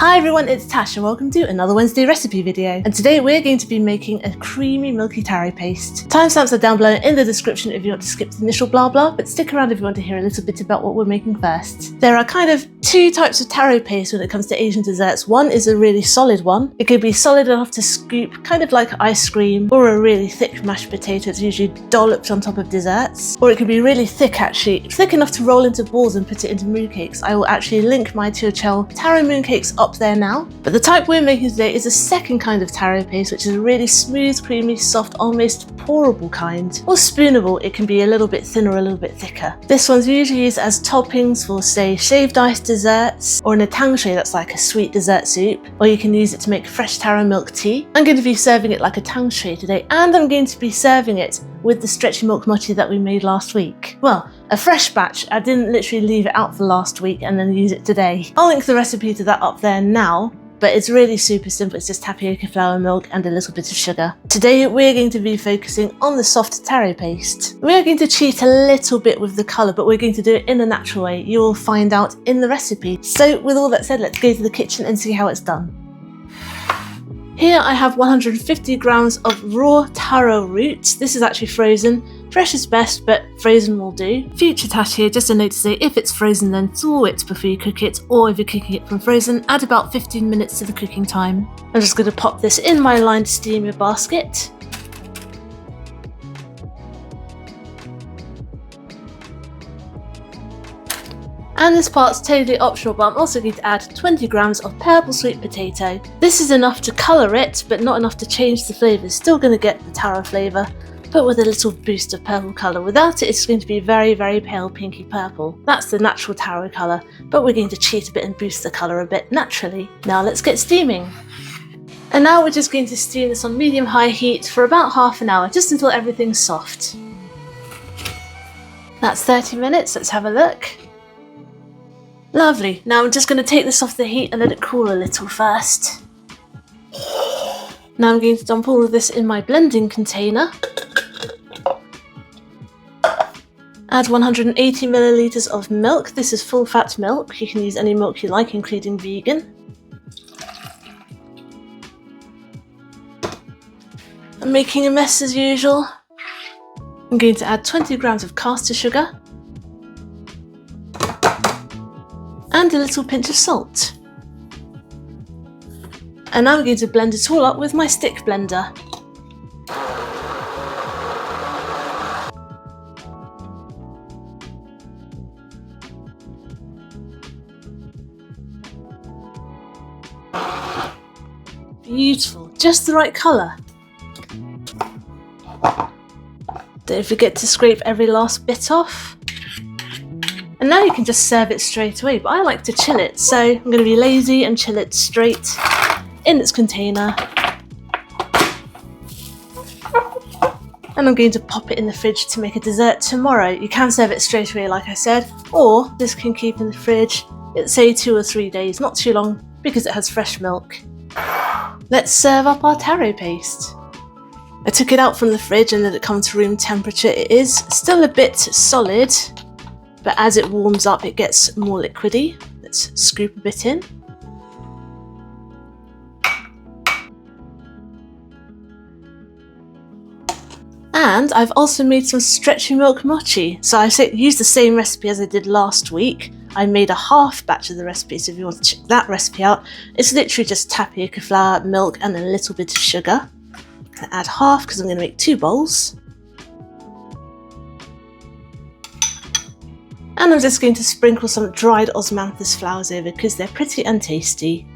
Hi everyone, it's Tash and welcome to another Wednesday recipe video. And today we're going to be making a creamy milky taro paste. Timestamps are down below in the description if you want to skip the initial blah blah, but stick around if you want to hear a little bit about what we're making first. There are kind of two types of taro paste when it comes to Asian desserts. One is a really solid one. It could be solid enough to scoop, kind of like ice cream, or a really thick mashed potato. It's usually dolloped on top of desserts. Or it could be really thick actually, thick enough to roll into balls and put it into mooncakes. I will actually link my Chil taro mooncakes up there now. But the type we're making today is a second kind of taro paste, which is a really smooth, creamy, soft, almost pourable kind. Or spoonable, it can be a little bit thinner or a little bit thicker. This one's usually used as toppings for, say, shaved ice desserts, or in a tang shui that's like a sweet dessert soup, or you can use it to make fresh taro milk tea. I'm going to be serving it like a tang shui today, and I'm going to be serving it with the stretchy milk mochi that we made last week. Well, a fresh batch. I didn't literally leave it out for last week and then use it today. I'll link the recipe to that up there now, but it's really super simple. It's just tapioca flour, milk and a little bit of sugar. Today we're going to be focusing on the soft taro paste. We're going to cheat a little bit with the colour, but we're going to do it in a natural way. You will find out in the recipe. So with all that said, let's go to the kitchen and see how it's done. Here I have 150 grams of raw taro root. This is actually frozen. Fresh is best, but frozen will do. Future Tash here, just a note to say if it's frozen then thaw it before you cook it, or if you're cooking it from frozen, add about 15 minutes to the cooking time. I'm just going to pop this in my lined steamer basket. And this part's totally optional, but I'm also going to add 20 grams of purple sweet potato. This is enough to colour it, but not enough to change the flavour. Still going to get the taro flavour, but with a little boost of purple colour. Without it, it's going to be very, very pale pinky purple. That's the natural taro colour, but we're going to cheat a bit and boost the colour a bit naturally. Now let's get steaming. And now we're just going to steam this on medium-high heat for about half an hour, just until everything's soft. That's 30 minutes, let's have a look. Lovely. Now I'm just going to take this off the heat and let it cool a little first. Now I'm going to dump all of this in my blending container. Add 180 millilitres of milk. This is full fat milk. You can use any milk you like, including vegan. I'm making a mess as usual. I'm going to add 20 grams of caster sugar. And a little pinch of salt. And now I'm going to blend it all up with my stick blender. Beautiful, just the right colour. Don't forget to scrape every last bit off. And now you can just serve it straight away, but I like to chill it, so I'm going to be lazy and chill it straight in its container. And I'm going to pop it in the fridge to make a dessert tomorrow. You can serve it straight away, like I said, or this can keep in the fridge, it's say 2 or 3 days, not too long, because it has fresh milk. Let's serve up our taro paste. I took it out from the fridge and let it come to room temperature. It is still a bit solid, but as it warms up it gets more liquidy. Let's scoop a bit in. And I've also made some stretchy milk mochi. So I used the same recipe as I did last week. I made a half batch of the recipe, so if you want to check that recipe out, it's literally just tapioca flour, milk and a little bit of sugar. I'm going to add half because I'm going to make 2 bowls. And I'm just going to sprinkle some dried osmanthus flowers over because they're pretty and tasty.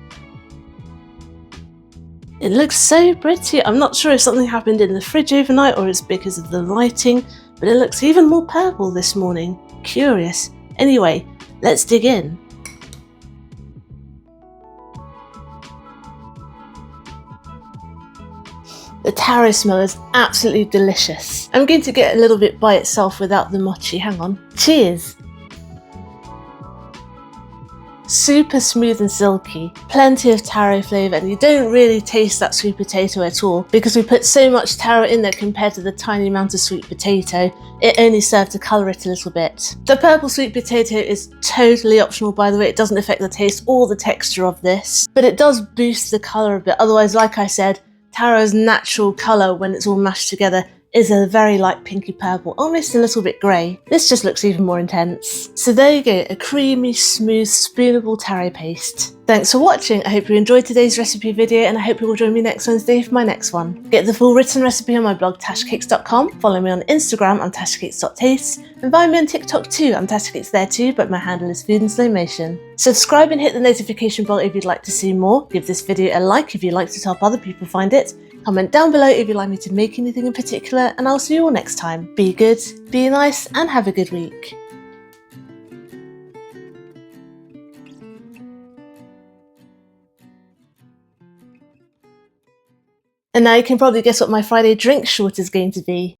It looks so pretty. I'm not sure if something happened in the fridge overnight or it's because of the lighting, but it looks even more purple this morning. Curious. Anyway, let's dig in. The taro smell is absolutely delicious. I'm going to get a little bit by itself without the mochi. Hang on. Cheers! super smooth and silky, plenty of taro flavour, and you don't really taste that sweet potato at all because we put so much taro in there compared to the tiny amount of sweet potato. It only served to colour it a little bit. The purple sweet potato is totally optional, by the way. It doesn't affect the taste or the texture of this, but it does boost the colour a bit. Otherwise, like I said, taro's natural colour when it's all mashed together is a very light pinky purple, almost a little bit grey. This just looks even more intense. So there you go, a creamy, smooth, spoonable taro paste. Thanks for watching. I hope you enjoyed today's recipe video, and I hope you will join me next Wednesday for my next one. Get the full written recipe on my blog tashcakes.com, follow me on Instagram, I'm tashcakes.tastes, and find me on TikTok too, I'm tashcakes there too, but my handle is food in slow motion. Subscribe and hit the notification bell if you'd like to see more, give this video a like if you'd like to help other people find it, comment down below if you'd like me to make anything in particular, and I'll see you all next time. Be good, be nice, and have a good week. And now you can probably guess what my Friday drink short is going to be.